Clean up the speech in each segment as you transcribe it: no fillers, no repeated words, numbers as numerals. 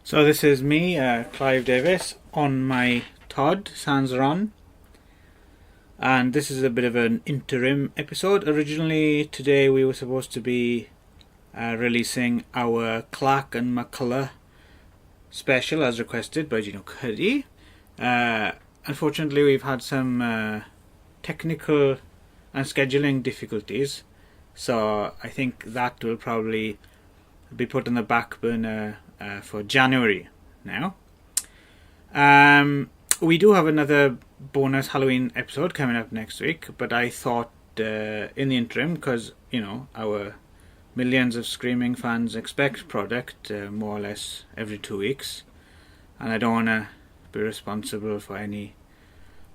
So this is me, Clive Davis, on my Todd Sansaron, and this is a bit of an interim episode. Originally today we were supposed to be releasing our Clark and McCullough special as requested by Gino Curry. Unfortunately we've had some technical and scheduling difficulties, so I think that will probably be put on the back burner for January now. We do have another bonus Halloween episode coming up next week, but I thought in the interim, because our millions of screaming fans expect product more or less every 2 weeks, and I don't want to be responsible for any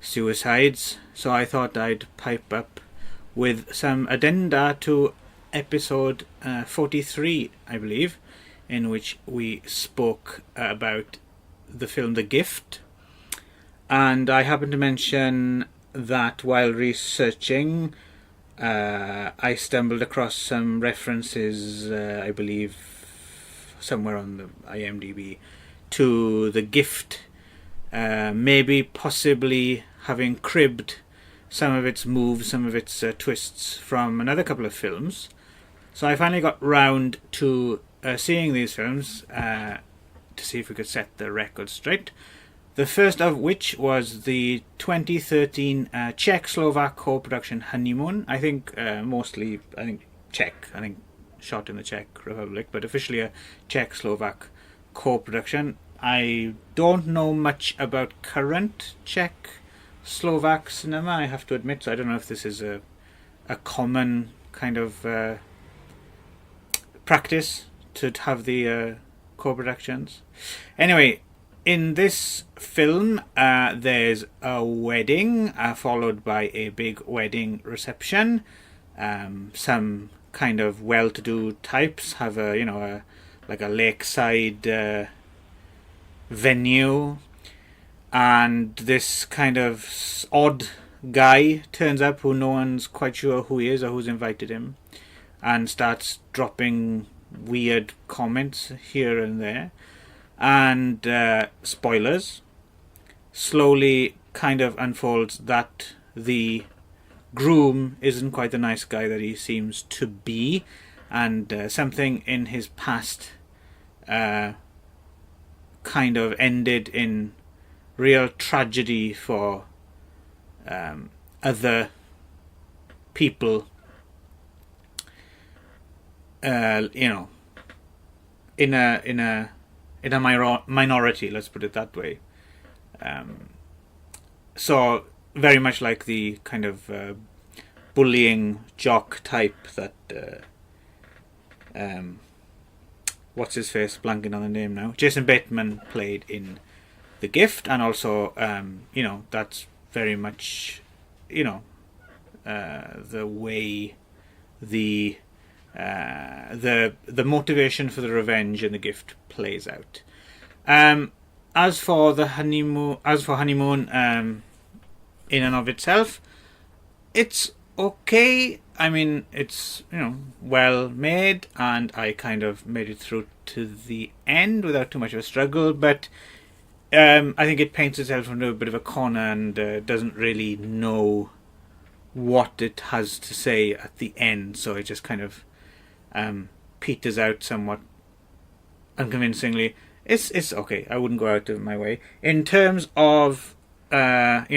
suicides, so I thought I'd pipe up with some addenda to episode 43, I believe, in which we spoke about the film The Gift. And I happened to mention that while researching, I stumbled across some references, I believe, somewhere on the IMDb, to The Gift, maybe possibly having cribbed some of its moves, some of its twists from another couple of films. So I finally got round to seeing these films to see if we could set the record straight. The first of which was the 2013 Czech-Slovak co-production Honeymoon. I think mostly, Czech. I think shot in the Czech Republic, but officially a Czech-Slovak co-production. I don't know much about current Czech-Slovak cinema, I have to admit, so I don't know if this is a common kind of practice to have the co-productions. Anyway, in this film there's a wedding followed by a big wedding reception. Some kind of well-to-do types have a lakeside venue, and this kind of odd guy turns up who no one's quite sure who he is or who's invited him, and starts dropping weird comments here and there, and spoilers, slowly kind of unfolds that the groom isn't quite the nice guy that he seems to be, and something in his past kind of ended in real tragedy for other people, in a minority, let's put it that way. So very much like the kind of bullying jock type that what's his face, blanking on the name now, Jason Bateman played in The Gift, and also that's very much the way the motivation for the revenge in The Gift plays out. As for Honeymoon, in and of itself, it's okay. I mean, it's well made, and I kind of made it through to the end without too much of a struggle, but I think it paints itself into a bit of a corner and doesn't really know what it has to say at the end, so it just kind of peters out somewhat unconvincingly. It's okay. I wouldn't go out of my way. In terms of the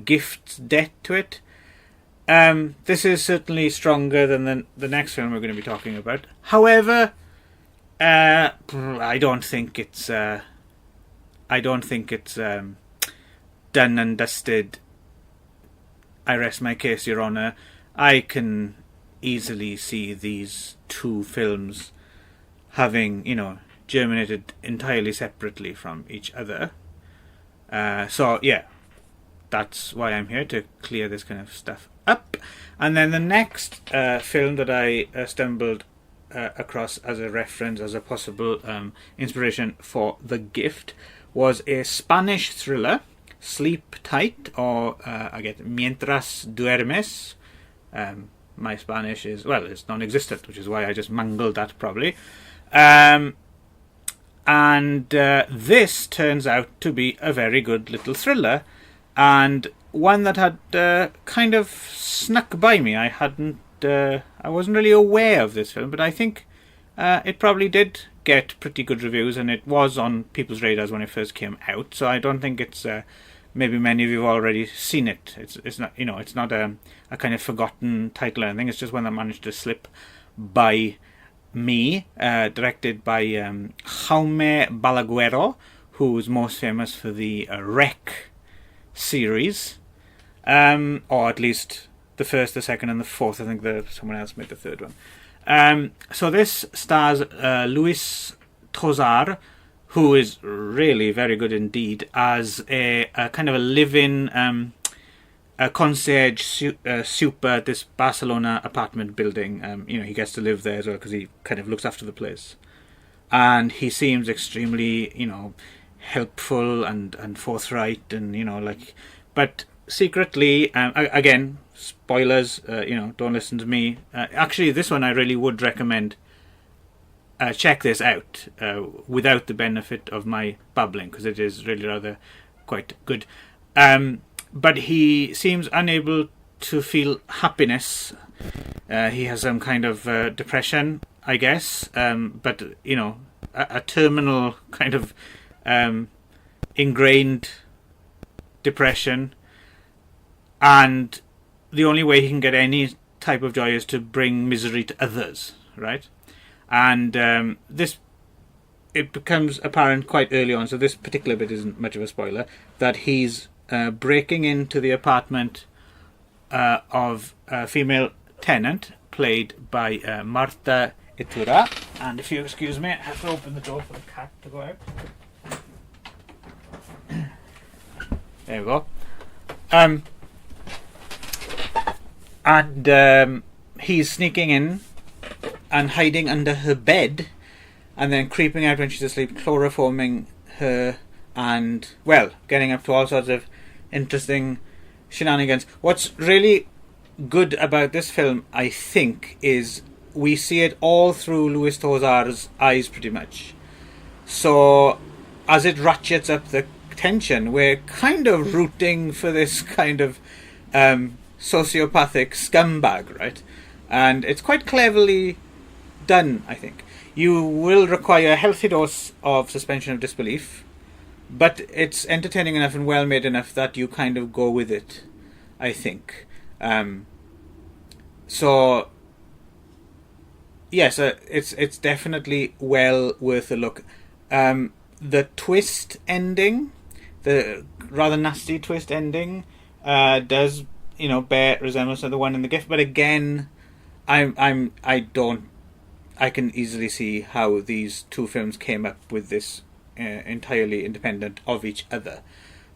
Gift's debt to it, this is certainly stronger than the next film we're going to be talking about. However, I don't think it's done and dusted. I rest my case, Your Honour. I can easily see these two films having, germinated entirely separately from each other. So, yeah, that's why I'm here, to clear this kind of stuff up. And then the next film that I stumbled across as a reference, as a possible inspiration for The Gift, was a Spanish thriller, Sleep Tight, or I get Mientras Duermes. My Spanish is, well, it's non-existent, which is why I just mangled that probably. And this turns out to be a very good little thriller, and one that had kind of snuck by me. I wasn't really aware of this film, but I think it probably did get pretty good reviews, and it was on people's radars when it first came out. So I don't think it's maybe many of you have already seen it. It's not, it's not a kind of forgotten title or anything. It's just one that managed to slip by me. Directed by Jaume Balaguero, who's most famous for the Rec series, or at least the first, the second, and the fourth. I think someone else made the third one. So this stars Luis Tosar, who is really very good indeed as a kind of a live-in concierge super at this Barcelona apartment building. He gets to live there as well because he kind of looks after the place, and he seems extremely helpful and forthright, and but secretly, again, spoilers, don't listen to me. Actually, this one I really would recommend check this out without the benefit of my babbling, because it is really rather quite good. But he seems unable to feel happiness. He has some kind of depression, I guess, but a terminal kind of ingrained depression, and the only way he can get any type of joy is to bring misery to others, right? And it becomes apparent quite early on, so this particular bit isn't much of a spoiler, that he's breaking into the apartment of a female tenant played by Marta Itura. And if you excuse me, I have to open the door for the cat to go out. There we go. And he's sneaking in and hiding under her bed, and then creeping out when she's asleep, chloroforming her, and, well, getting up to all sorts of interesting shenanigans. What's really good about this film, I think, is we see it all through Luis Tosar's eyes, pretty much. So, as it ratchets up the tension, we're kind of rooting for this kind of sociopathic scumbag, right? And it's quite cleverly done, I think. You will require a healthy dose of suspension of disbelief, but it's entertaining enough and well made enough that you kind of go with it, I think. So yes, it's definitely well worth a look. The twist ending, the rather nasty twist ending, does bear resemblance to the one in The Gift, but again, I can easily see how these two films came up with this entirely independent of each other.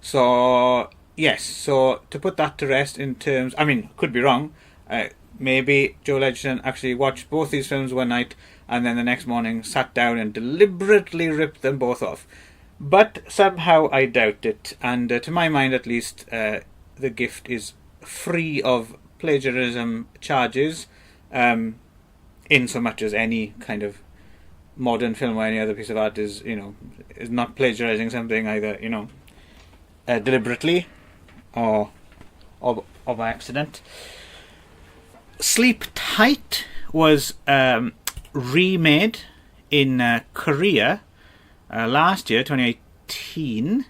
So yes, so to put that to rest in terms, could be wrong. Maybe Joel Edgerton actually watched both these films one night and then the next morning sat down and deliberately ripped them both off. But somehow I doubt it, and to my mind at least, The Gift is free of plagiarism charges, in so much as any kind of modern film or any other piece of art is not plagiarizing something either deliberately or by accident. Sleep Tight was remade in Korea last year, 2018.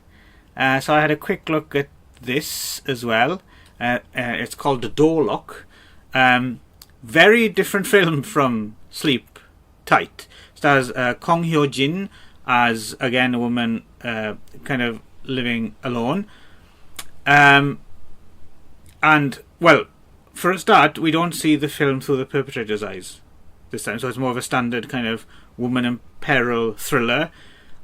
So I had a quick look at this as well. It's called The Door Lock. Very different film from Sleep Tight. Stars Kong Hyo Jin as, again, a woman kind of living alone. And, well, for a start, we don't see the film through the perpetrator's eyes this time. So it's more of a standard kind of woman in peril thriller.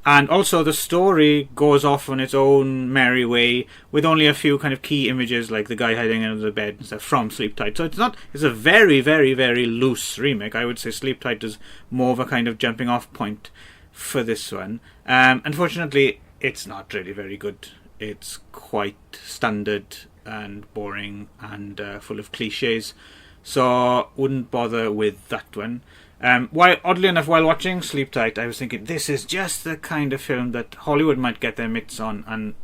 And also the story goes off on its own merry way with only a few kind of key images, like the guy hiding under the bed and stuff, from Sleep Tight. So it's a very, very, very loose remake. I would say Sleep Tight is more of a kind of jumping off point for this one. Unfortunately, it's not really very good. It's quite standard and boring and full of cliches. So wouldn't bother with that one. While oddly enough, while watching Sleep Tight, I was thinking this is just the kind of film that Hollywood might get their mitts on and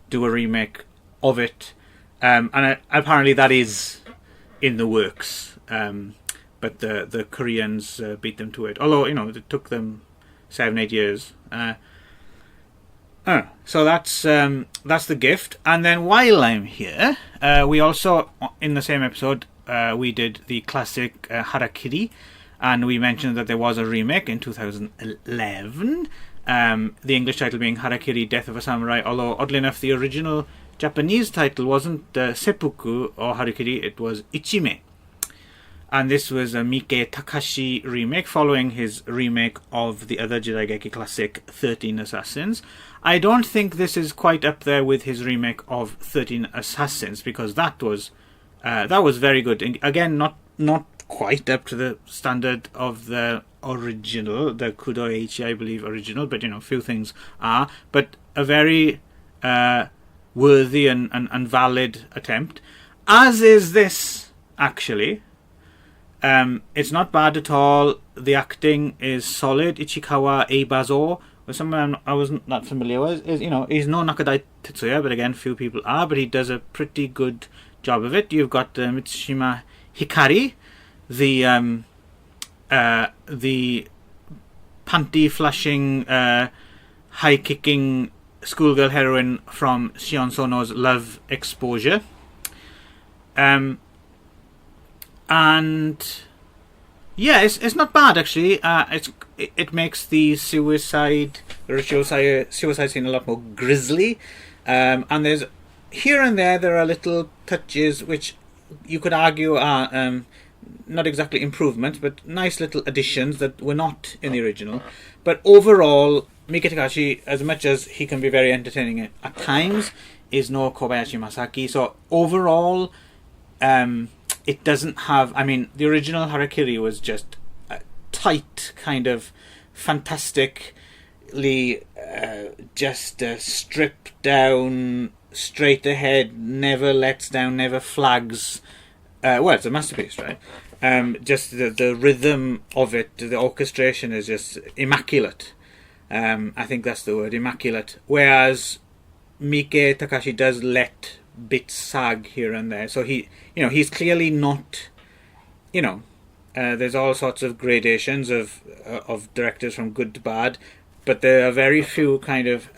do a remake of it. And apparently that is in the works. But the Koreans beat them to it. Although, it took them 7-8 years. So that's The Gift. And then while I'm here, we also, in the same episode, we did the classic Harakiri. And we mentioned that there was a remake in 2011. The English title being Harakiri, Death of a Samurai. Although, oddly enough, the original Japanese title wasn't Seppuku or Harakiri, it was Ichime. And this was a Mike Takashi remake, following his remake of the other Jidaigeki classic, 13 Assassins. I don't think this is quite up there with his remake of 13 Assassins, because that was very good. And again, not quite up to the standard of the original, the Kudoichi, I believe, original, but few things are. But a very worthy and valid attempt, as is this, actually. It's not bad at all. The acting is solid. Ichikawa Eibazo was someone I wasn't that familiar with. He's no Nakadai Tetsuya, but again, few people are. But he does a pretty good job of it. You've got Mitsushima Hikari, the panty flashing, high kicking schoolgirl heroine from Shion Sono's Love Exposure. And yeah, it's not bad actually. It makes the suicide scene a lot more grisly. And there's here and there are little touches which you could argue are not exactly improvements, but nice little additions that were not in the original. But overall, Miki Takahashi, as much as he can be very entertaining at times, is no Kobayashi Masaki. So overall, it doesn't have... the original Harakiri was just a tight, kind of fantastically just stripped down, straight ahead, never lets down, never flags. It's a masterpiece, right? Just the rhythm of it, the orchestration is just immaculate. I think that's the word, immaculate. Whereas Mike Takahashi does let bits sag here and there. So he's clearly not, there's all sorts of gradations of directors from good to bad, but there are very few kind of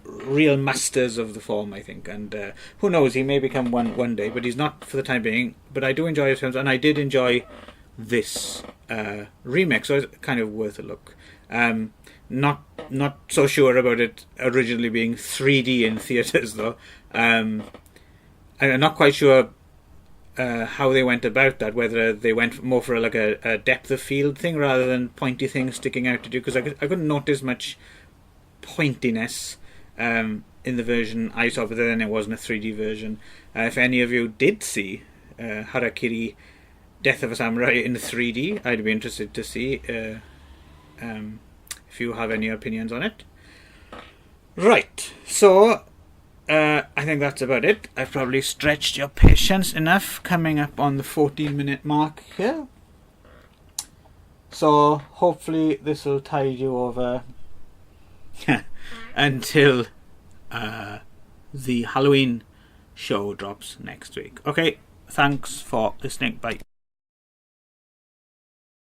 real masters of the form, I think. And who knows, he may become one day, but he's not for the time being. But I do enjoy his films, and I did enjoy this remake, so it's kind of worth a look. Not so sure about it originally being 3D in theatres though. I'm not quite sure how they went about that, whether they went more for a depth of field thing rather than pointy things sticking out to do, because I couldn't notice much pointiness in the version I saw, but then it wasn't a 3D version. If any of you did see Harakiri, Death of a Samurai in 3D, I'd be interested to see if you have any opinions on it. Right, so I think that's about it. I've probably stretched your patience enough, coming up on the 14-minute mark here. So hopefully this will tide you over until the Halloween show drops next week. Okay, thanks for listening. Bye.